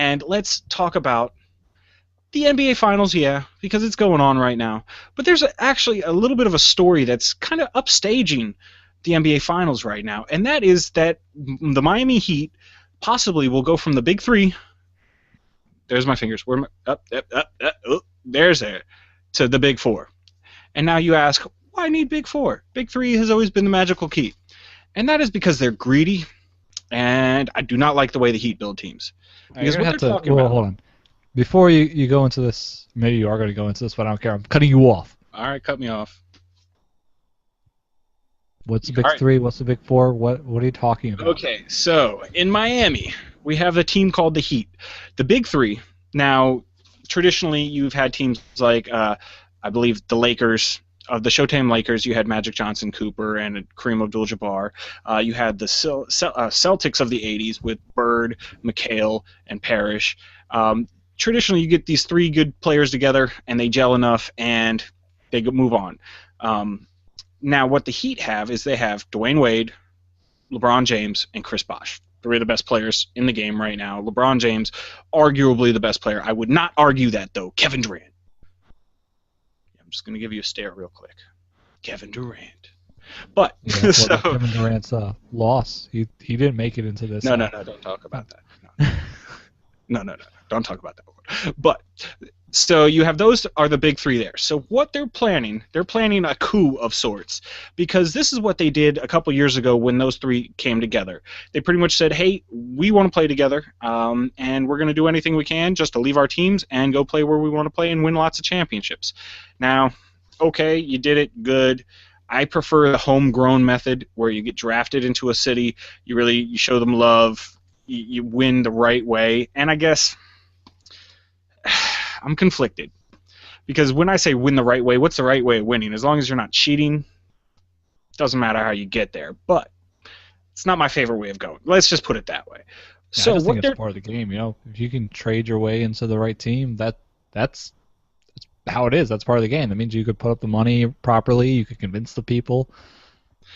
And let's talk about the NBA Finals, yeah, because it's going on right now. But there's actually a little bit of a story that's kind of upstaging the NBA Finals right now, and that is that the Miami Heat possibly will go from the Big Three. There's my fingers. Where am I? There's there to the Big Four. And now you ask, why need Big Four? Big Three has always been the magical key, and that is because they're greedy, and I do not like the way the Heat build teams. Because what they're talking about. Hold on. Before you go into this, maybe you are going to go into this, but I don't care. I'm cutting you off. All right, cut me off. What's the Big Three? What's the Big Four? What are you talking about? Okay, so in Miami, we have a team called the Heat. The Big Three. Now, traditionally, you've had teams like, I believe, the Lakers. Of the Showtime Lakers, you had Magic Johnson, Cooper, and Kareem Abdul-Jabbar. You had the Celtics of the 80s with Bird, McHale, and Parrish. Traditionally, you get these three good players together, and they gel enough, and they move on. Now, what the Heat have is they have Dwayne Wade, LeBron James, and Chris Bosh. Three of the best players in the game right now. LeBron James, arguably the best player. I would not argue that, though. Kevin Durant. I'm just going to give you a stare real quick. Kevin Durant. But, yeah, so... Kevin Durant's loss. He didn't make it into this. No, don't talk about that. No, don't talk about that one. But, so you have those are the Big Three there. So what they're planning a coup of sorts. Because this is what they did a couple years ago when those three came together. They pretty much said, hey, we want to play together, and we're going to do anything we can just to leave our teams and go play where we want to play and win lots of championships. Now, okay, you did it, good. I prefer the homegrown method where you get drafted into a city, you show them love, you win the right way, and I guess I'm conflicted. Because when I say win the right way, what's the right way of winning? As long as you're not cheating, doesn't matter how you get there. But it's not my favorite way of going. Let's just put it that way. Yeah, so I just think it's part of the game, you know. If you can trade your way into the right team, that's how it is. That's part of the game. That means you could put up the money properly. You could convince the people.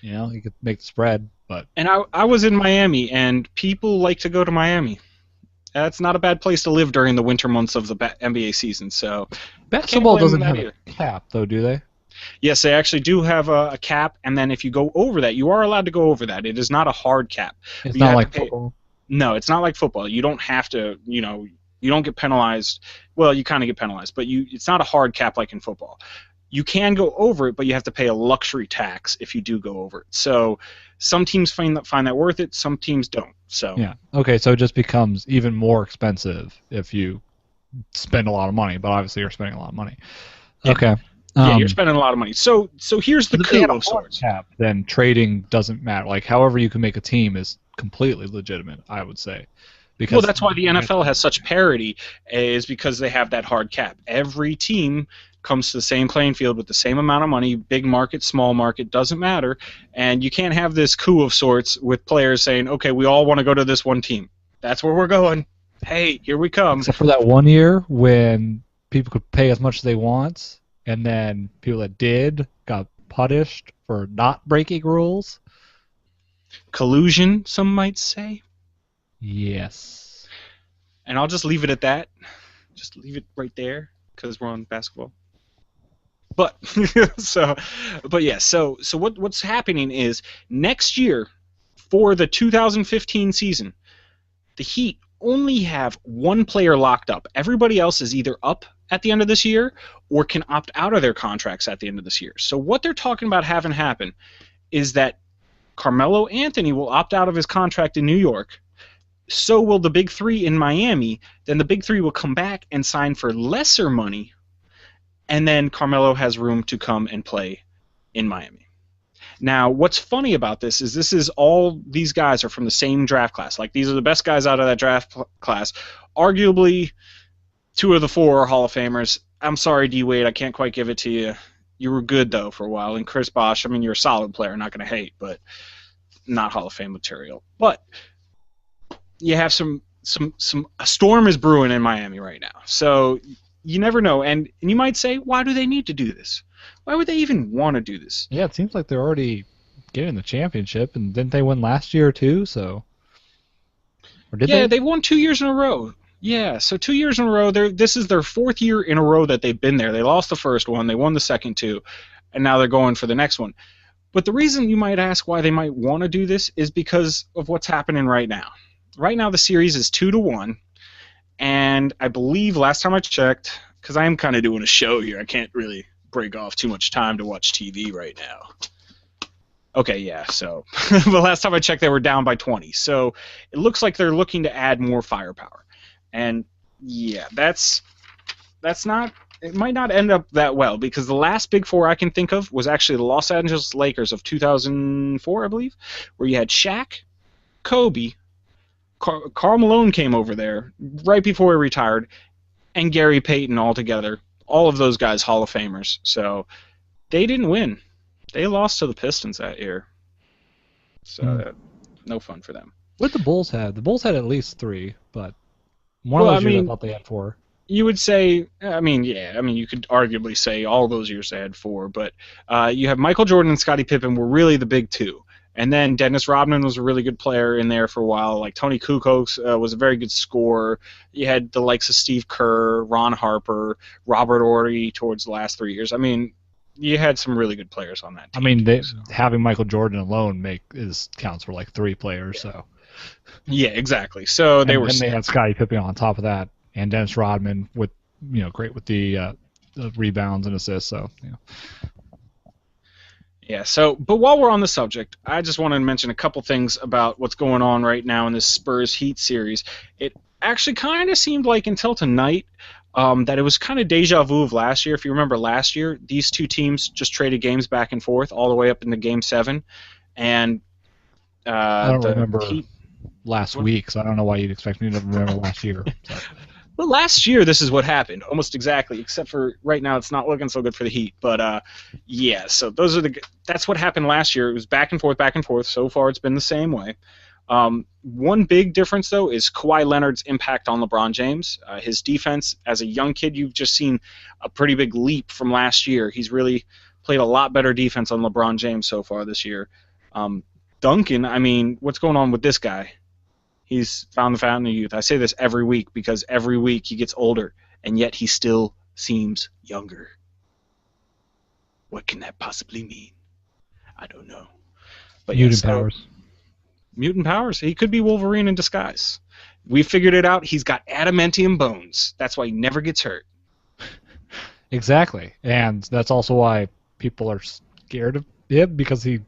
You know, you could make the spread. And I was in Miami, and people like to go to Miami. That's not a bad place to live during the winter months of the NBA season. So basketball doesn't have a cap, though, do they? Yes, they actually do have a cap, and then if you go over that, you are allowed to go over that. It is not a hard cap. It's not like football. No, it's not like football. You don't have to, you don't get penalized. Well, you kind of get penalized, but it's not a hard cap like in football. You can go over it, but you have to pay a luxury tax if you do go over it. So some teams find that worth it, some teams don't. So yeah, okay, so it just becomes even more expensive if you spend a lot of money, but obviously you're spending a lot of money. Yeah. Okay. Yeah, you're spending a lot of money. So here's the coup of sorts. Cap, then trading doesn't matter. Like, however you can make a team is completely legitimate, I would say. Well, that's why the NFL has such parity, is because they have that hard cap. Every team comes to the same playing field with the same amount of money, big market, small market, doesn't matter. And you can't have this coup of sorts with players saying, okay, we all want to go to this one team. That's where we're going. Hey, here we come. Except for that one year when people could pay as much as they want, and then people that did got punished for not breaking rules. Collusion, some might say. Yes. And I'll just leave it at that. Just leave it right there because we're on basketball. But so what's happening is next year for the 2015 season, the Heat only have one player locked up. Everybody else is either up at the end of this year or can opt out of their contracts at the end of this year. So what they're talking about having happen is that Carmelo Anthony will opt out of his contract in New York. So will the Big Three in Miami. Then the Big Three will come back and sign for lesser money, and then Carmelo has room to come and play in Miami. Now, what's funny about this is all these guys are from the same draft class. Like, these are the best guys out of that draft class. Arguably, 2 of the 4 are Hall of Famers. I'm sorry, D. Wade, I can't quite give it to you. You were good, though, for a while. And Chris Bosh, I mean, you're a solid player, not going to hate, but not Hall of Fame material. But you have a storm is brewing in Miami right now. So you never know. And you might say, why do they need to do this? Why would they even want to do this? Yeah, it seems like they're already getting the championship, and didn't they win last year too? So, or did they? Yeah, they won 2 years in a row. Yeah, so 2 years in a row. This is their fourth year in a row that they've been there. They lost the first one, they won the second two, and now they're going for the next one. But the reason you might ask why they might want to do this is because of what's happening right now. Right now, the series is 2-1, and I believe last time I checked, because I am kind of doing a show here, I can't really break off too much time to watch TV right now. Okay, yeah, so the last time I checked, they were down by 20. So it looks like they're looking to add more firepower. And yeah, that's not. It might not end up that well because the last Big Four I can think of was actually the Los Angeles Lakers of 2004, I believe, where you had Shaq, Kobe, Karl Malone came over there right before he retired, and Gary Payton all together. All of those guys Hall of Famers. So they didn't win. They lost to the Pistons that year. So no fun for them. What the Bulls had? The Bulls had at least 3, but one of those years I thought they had 4. You would say, you could arguably say all those years they had 4, but you have Michael Jordan and Scottie Pippen were really the big 2. And then Dennis Rodman was a really good player in there for a while. Like Tony Kukoc was a very good scorer. You had the likes of Steve Kerr, Ron Harper, Robert Horry towards the last 3 years. I mean, you had some really good players on that team. I mean, having Michael Jordan alone counts for like 3 players. Yeah. So. Yeah, exactly. So they were. And they had Scottie Pippen on top of that, and Dennis Rodman with great with the rebounds and assists. So Yeah. So, but while we're on the subject, I just wanted to mention a couple things about what's going on right now in this Spurs Heat series. It actually kind of seemed like until tonight that it was kind of deja vu of last year. If you remember last year, these two teams just traded games back and forth all the way up into Game 7, and I don't remember Heat, last week, so I don't know why you'd expect me to remember last year. So. Well, last year this is what happened, almost exactly, except for right now it's not looking so good for the Heat. But yeah, so that's what happened last year. It was back and forth, back and forth. So far it's been the same way. One big difference, though, is Kawhi Leonard's impact on LeBron James. His defense, as a young kid, you've just seen a pretty big leap from last year. He's really played a lot better defense on LeBron James so far this year. Duncan, I mean, what's going on with this guy? He's found the fountain of youth. I say this every week because every week he gets older, and yet he still seems younger. What can that possibly mean? I don't know. But Mutant powers. Mutant powers. He could be Wolverine in disguise. We figured it out. He's got adamantium bones. That's why he never gets hurt. Exactly. And that's also why people are scared of him, because he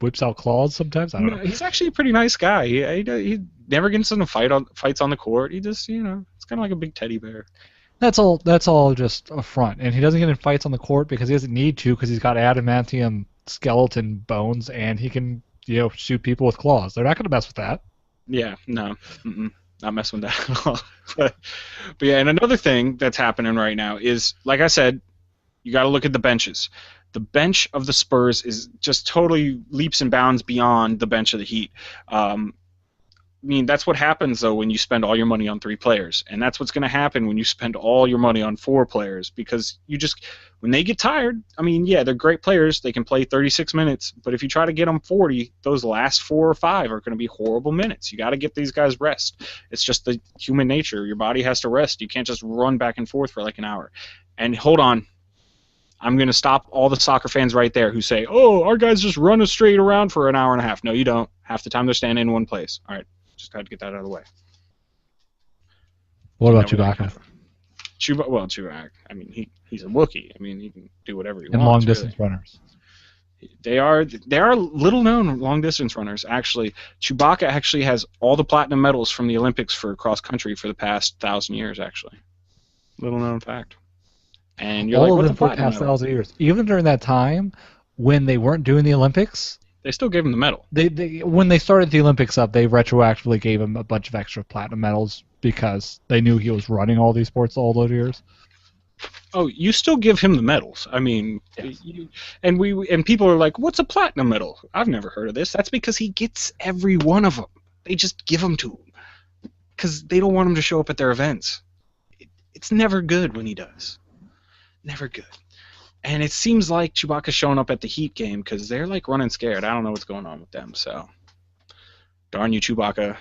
whips out claws sometimes. I don't know. He's actually a pretty nice guy. He never gets in fights on the court. He just, it's kind of like a big teddy bear. That's all just a front. And he doesn't get in fights on the court because he doesn't need to, because he's got adamantium skeleton bones and he can shoot people with claws. They're not going to mess with that. Yeah, no. Not messing with that at all. But yeah, and another thing that's happening right now is, like I said, you got to look at the benches. The bench of the Spurs is just totally leaps and bounds beyond the bench of the Heat. I mean, that's what happens, though, when you spend all your money on 3 players. And that's what's going to happen when you spend all your money on 4 players, because when they get tired, I mean, yeah, they're great players. They can play 36 minutes. But if you try to get them 40, those last 4 or 5 are going to be horrible minutes. You got to get these guys rest. It's just the human nature. Your body has to rest. You can't just run back and forth for like an hour. And hold on. I'm going to stop all the soccer fans right there who say, oh, our guys just run a straight around for an hour and a half. No, you don't. Half the time they're standing in one place. All right. Just got to get that out of the way. What about Chewbacca? Chewbacca. I mean, he's a Wookiee. I mean, he can do whatever he wants. And long distance runners. They are little known long distance runners. Actually, Chewbacca actually has all the platinum medals from the Olympics for cross country for the past 1,000 years. Actually, little known fact. And you're all like, of them for the past 1,000 years. Even during that time when they weren't doing the Olympics. They still gave him the medal. When they started the Olympics up, they retroactively gave him a bunch of extra platinum medals because they knew he was running all these sports all those years. Oh, you still give him the medals. I mean, yes. And people are like, what's a platinum medal? I've never heard of this. That's because he gets every one of them. They just give them to him because they don't want him to show up at their events. It's never good when he does. Never good. And it seems like Chewbacca's showing up at the Heat game because they're like running scared. I don't know what's going on with them. So, darn you, Chewbacca.